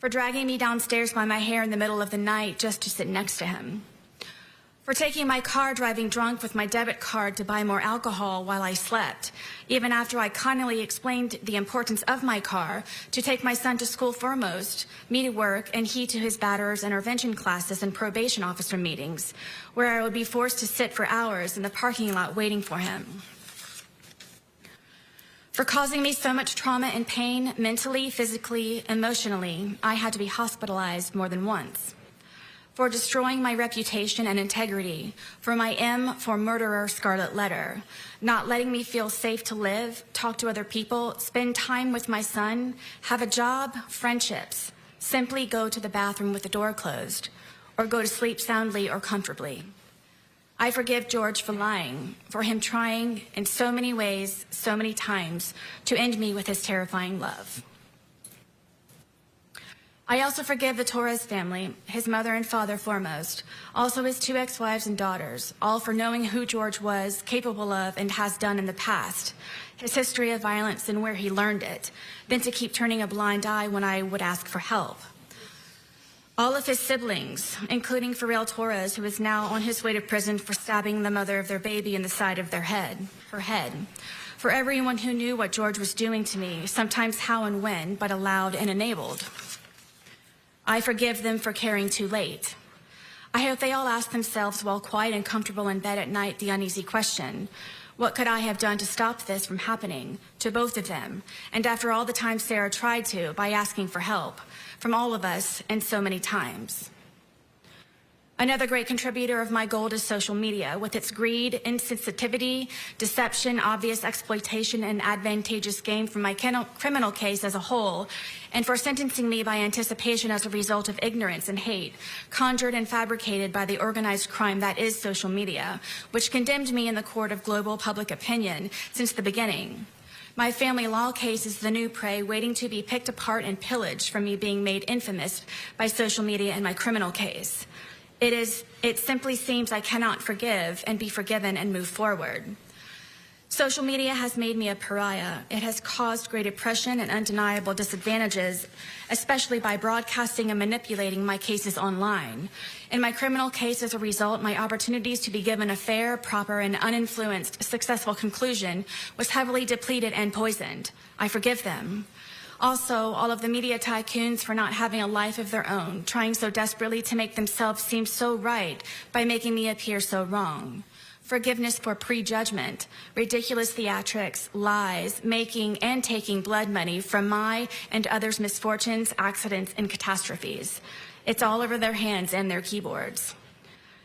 for dragging me downstairs by my hair in the middle of the night just to sit next to him, for taking my car driving drunk with my debit card to buy more alcohol while I slept, even after I kindly explained the importance of my car to take my son to school foremost, me to work, and he to his batterers intervention classes and probation officer meetings, where I would be forced to sit for hours in the parking lot waiting for him. For causing me so much trauma and pain, mentally, physically, emotionally, I had to be hospitalized more than once. For destroying my reputation and integrity, for my M for murderer scarlet letter, not letting me feel safe to live, talk to other people, spend time with my son, have a job, friendships, simply go to the bathroom with the door closed, or go to sleep soundly or comfortably. I forgive George for lying, for him trying in so many ways, so many times, to end me with his terrifying love. I also forgive the Torres family, his mother and father foremost, also his 2 ex-wives and daughters, all for knowing who George was capable of and has done in the past, his history of violence and where he learned it, then to keep turning a blind eye when I would ask for help. All of his siblings, including Jorge Torres, who is now on his way to prison for stabbing the mother of their baby in the side of her head. For everyone who knew what George was doing to me, sometimes how and when, but allowed and enabled. I forgive them for caring too late. I hope they all ask themselves while quiet and comfortable in bed at night the uneasy question, what could I have done to stop this from happening to both of them? And after all the times Sarah tried to, by asking for help from all of us and so many times. Another great contributor of my gold is social media, with its greed, insensitivity, deception, obvious exploitation, and advantageous gain from my criminal case as a whole, and for sentencing me by anticipation as a result of ignorance and hate, conjured and fabricated by the organized crime that is social media, which condemned me in the court of global public opinion since the beginning. My family law case is the new prey waiting to be picked apart and pillaged from me being made infamous by social media in my criminal case. It simply seems I cannot forgive and be forgiven and move forward. Social media has made me a pariah. It has caused great oppression and undeniable disadvantages, especially by broadcasting and manipulating my cases online. In my criminal case, as a result, my opportunities to be given a fair, proper, and uninfluenced, successful conclusion was heavily depleted and poisoned. I forgive them. Also, all of the media tycoons for not having a life of their own, trying so desperately to make themselves seem so right by making me appear so wrong. Forgiveness for prejudgment, ridiculous theatrics, lies, making and taking blood money from my and others' misfortunes, accidents, and catastrophes. It's all over their hands and their keyboards.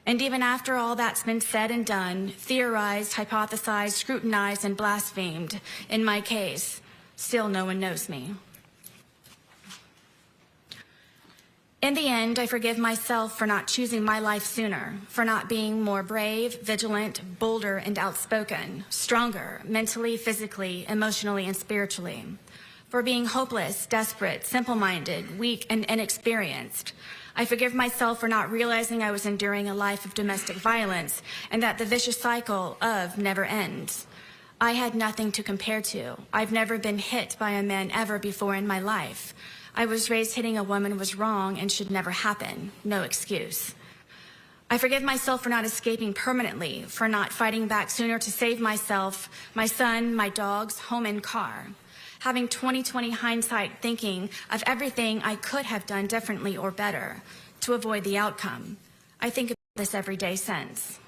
And even after all that's been said and done, theorized, hypothesized, scrutinized, and blasphemed in my case, still no one knows me. In the end, I forgive myself for not choosing my life sooner, for not being more brave, vigilant, bolder, and outspoken, stronger, mentally, physically, emotionally, and spiritually, for being hopeless, desperate, simple-minded, weak, and inexperienced. I forgive myself for not realizing I was enduring a life of domestic violence and that the vicious cycle of never ends. I had nothing to compare to. I've never been hit by a man ever before in my life. I was raised hitting a woman was wrong and should never happen. No excuse. I forgive myself for not escaping permanently, for not fighting back sooner to save myself, my son, my dogs, home, and car. Having 20/20 hindsight, thinking of everything I could have done differently or better to avoid the outcome. I think of this every day since.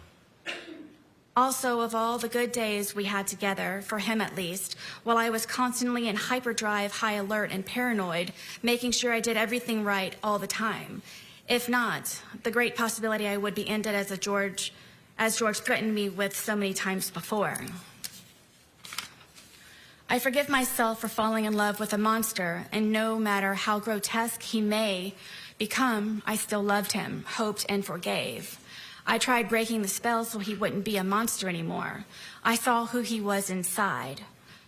Also, of all the good days we had together, for him at least, while I was constantly in hyperdrive, high alert, and paranoid, making sure I did everything right all the time. If not, the great possibility I would be ended as George threatened me with so many times before. I forgive myself for falling in love with a monster, and no matter how grotesque he may become, I still loved him, hoped, and forgave. I tried breaking the spell so he wouldn't be a monster anymore. I saw who he was inside.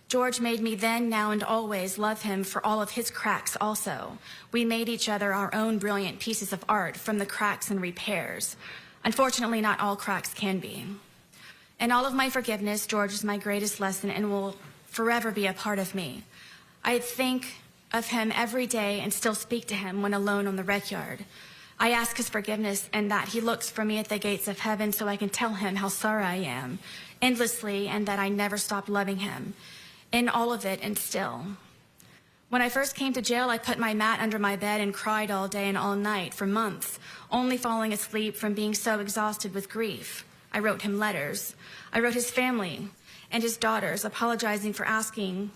George made me then, now, and always love him for all of his cracks also. We made each other our own brilliant pieces of art from the cracks and repairs. Unfortunately, not all cracks can be. In all of my forgiveness, George is my greatest lesson and will forever be a part of me. I think of him every day and still speak to him when alone on the rec yard. I ask his forgiveness and that he looks for me at the gates of heaven so I can tell him how sorry I am endlessly and that I never stopped loving him in all of it and still. When I first came to jail, I put my mat under my bed and cried all day and all night for months, only falling asleep from being so exhausted with grief. I wrote him letters. I wrote his family and his daughters apologizing for asking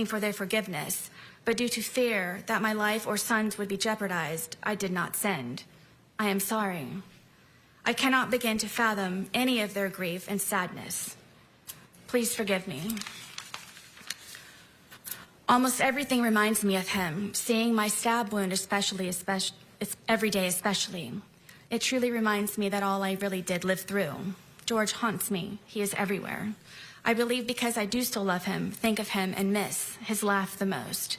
for their forgiveness. But due to fear that my life or sons would be jeopardized, I did not send. I am sorry. I cannot begin to fathom any of their grief and sadness. Please forgive me. Almost everything reminds me of him, seeing my stab wound especially every day especially. It truly reminds me that all I really did live through. George haunts me. He is everywhere. I believe because I do still love him, think of him, and miss his laugh the most.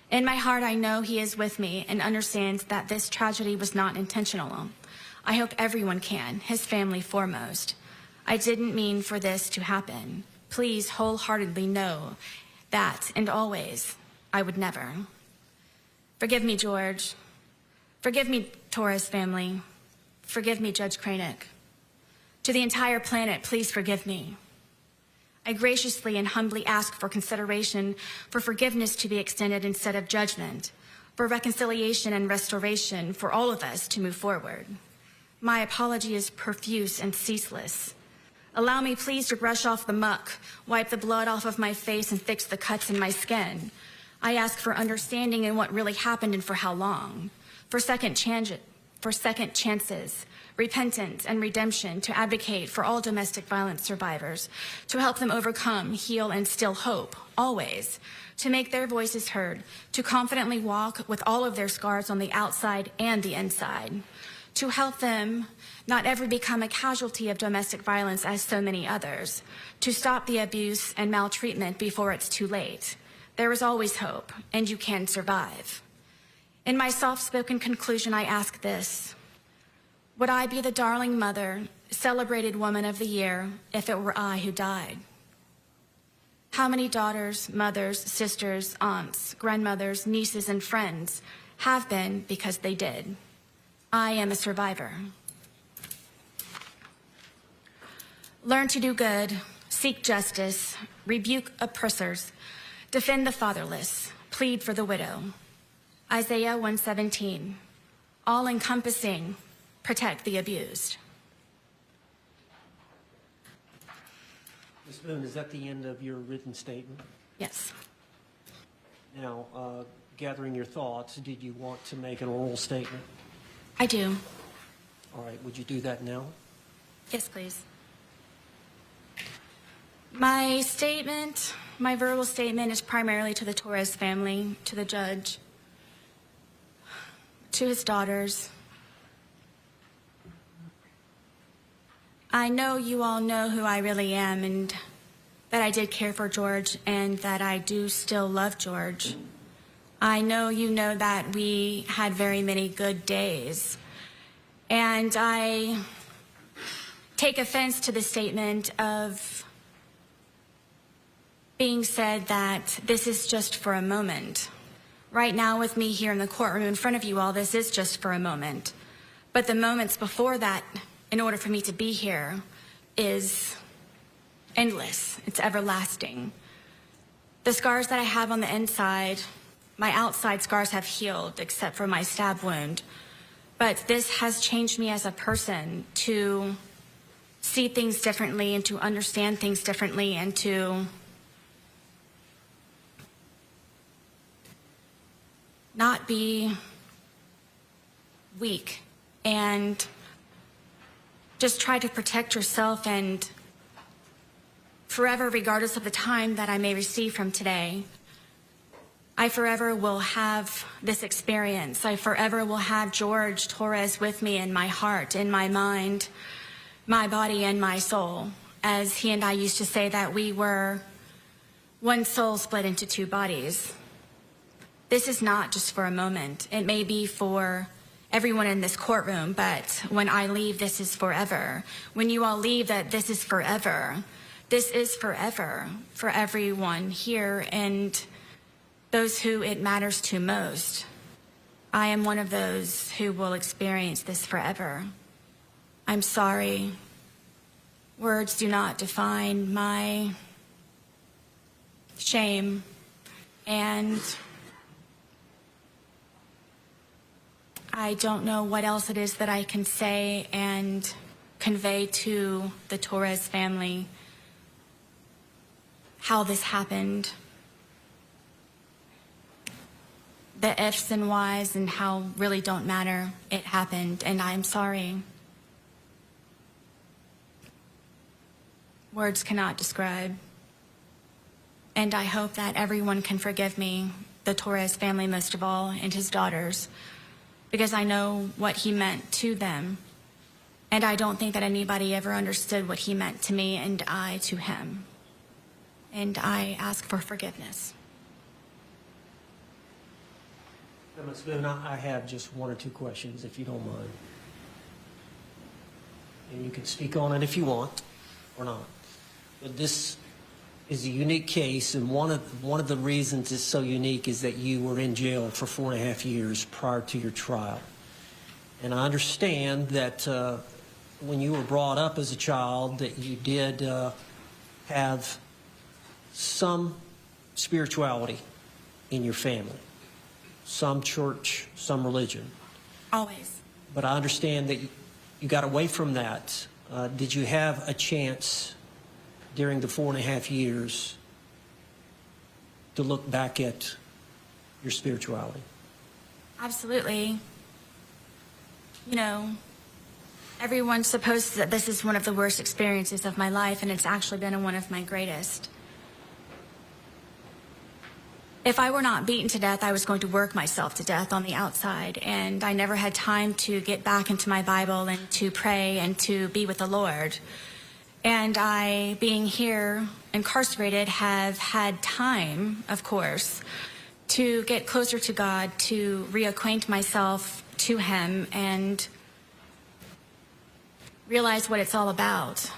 In my heart, I know he is with me and understands that this tragedy was not intentional. I hope everyone can, his family foremost. I didn't mean for this to happen. Please wholeheartedly know that, and always, I would never. Forgive me, George. Forgive me, Torres family. Forgive me, Judge Kraynick. To the entire planet, please forgive me. I graciously and humbly ask for consideration, for forgiveness to be extended instead of judgment, for reconciliation and restoration for all of us to move forward. My apology is profuse and ceaseless. Allow me, please, to brush off the muck, wipe the blood off of my face, and fix the cuts in my skin. I ask for understanding in what really happened and for how long, for second chances, repentance, and redemption, to advocate for all domestic violence survivors, to help them overcome, heal, and still hope, always, to make their voices heard, to confidently walk with all of their scars on the outside and the inside, to help them not ever become a casualty of domestic violence as so many others, to stop the abuse and maltreatment before it's too late. There is always hope, and you can survive. In my soft-spoken conclusion, I ask this: would I be the darling mother, celebrated woman of the year, if it were I who died? How many daughters, mothers, sisters, aunts, grandmothers, nieces, and friends have been because they did? I am a survivor. Learn to do good, seek justice, rebuke oppressors, defend the fatherless, plead for the widow. Isaiah 1:17, all-encompassing, protect the abused. Ms. Boone, is that the end of your written statement? Yes. Now, gathering your thoughts, did you want to make an oral statement? I do. All right, would you do that now? Yes, please. My statement, my verbal statement, is primarily to the Torres family, to the judge, to his daughters. I know you all know who I really am, and that I did care for George, and that I do still love George. I know you know that we had very many good days, and I take offense to the statement of being said that this is just for a moment. Right now with me here in the courtroom in front of you all, this is just for a moment. But the moments before that, in order for me to be here, is endless. It's everlasting. The scars that I have on the inside, my outside scars have healed except for my stab wound. But this has changed me as a person to see things differently and to understand things differently and to not be weak and just try to protect yourself, and forever, regardless of the time that I may receive from today, I forever will have this experience. I forever will have Jorge Torres with me in my heart, in my mind, my body, and my soul. As he and I used to say that we were one soul split into two bodies. This is not just for a moment. It may be for everyone in this courtroom, but when I leave, this is forever. When you all leave, that this is forever. This is forever for everyone here, and those who it matters to most. I am one of those who will experience this forever. I'm sorry. Words do not define my shame, and I don't know what else it is that I can say and convey to the Torres family how this happened. The ifs and whys and how really don't matter. It happened, and I'm sorry. Words cannot describe. And I hope that everyone can forgive me, the Torres family most of all, and his daughters, because I know what he meant to them. And I don't think that anybody ever understood what he meant to me and I to him. And I ask for forgiveness. Ms. Boone, I have just one or two questions, if you don't mind. And you can speak on it if you want or not. But this is a unique case, and one of the reasons it's so unique is that you were in jail for 4.5 years prior to your trial. And I understand that when you were brought up as a child that you did have some spirituality in your family, some church, some religion. Always. But I understand that you got away from that. Did you have a chance during the 4.5 years to look back at your spirituality? Absolutely. You know, everyone supposes that this is one of the worst experiences of my life, and it's actually been one of my greatest. If I were not beaten to death, I was going to work myself to death on the outside, and I never had time to get back into my Bible and to pray and to be with the Lord. And I, being here incarcerated, have had time, of course, to get closer to God, to reacquaint myself to him and realize what it's all about.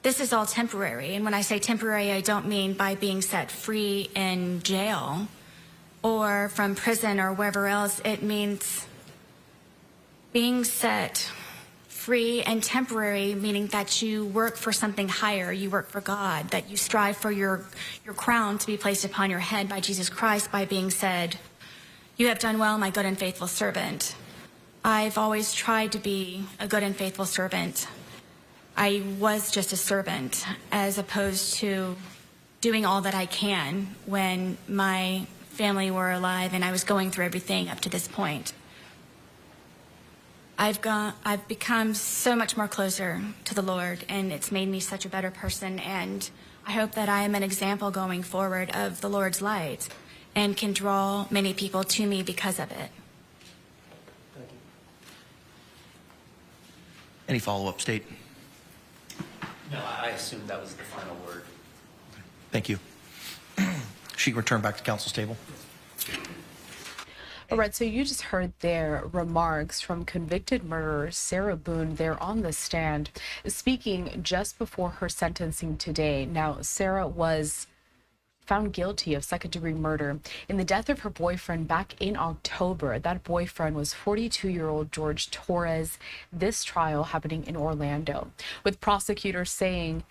This is all temporary, and when I say temporary, I don't mean by being set free in jail or from prison or wherever else. It means being set free and temporary, meaning that you work for something higher, you work for God, that you strive for your crown to be placed upon your head by Jesus Christ by being said, "You have done well, my good and faithful servant." I've always tried to be a good and faithful servant. I was just a servant as opposed to doing all that I can when my family were alive and I was going through everything up to this point. I've become so much more closer to the Lord, and it's made me such a better person, and I hope that I am an example going forward of the Lord's light and can draw many people to me because of it. Thank you. Any follow-up, State? No, I assumed that was the final word. Thank you. She can return back to counsel's table. All right, so you just heard their remarks from convicted murderer Sarah Boone there on the stand, speaking just before her sentencing today. Now, Sarah was found guilty of second-degree murder in the death of her boyfriend back in October. That boyfriend was 42-year-old Jorge Torres. This trial happening in Orlando, with prosecutors saying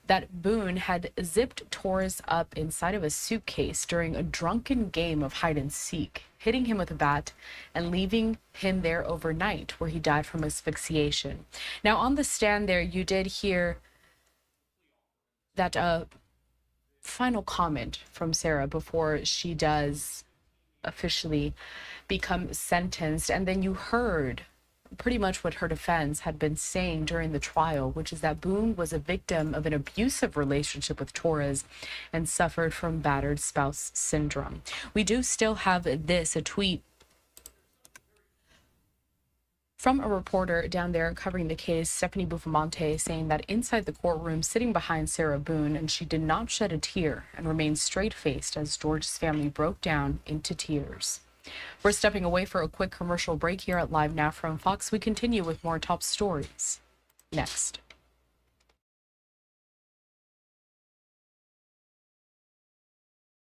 that Boone had zipped Torres up inside of a suitcase during a drunken game of hide and seek, hitting him with a bat and leaving him there overnight, where he died from asphyxiation. Now, on the stand there, you did hear that final comment from Sarah before she does officially become sentenced, and then you heard pretty much what her defense had been saying during the trial, which is that Boone was a victim of an abusive relationship with Torres and suffered from battered spouse syndrome. We do still have a tweet from a reporter down there covering the case, Stephanie Buffamonte, saying that inside the courtroom, sitting behind Sarah Boone, and she did not shed a tear and remained straight-faced as George's family broke down into tears. We're stepping away for a quick commercial break here at Live Now from Fox. We continue with more top stories next.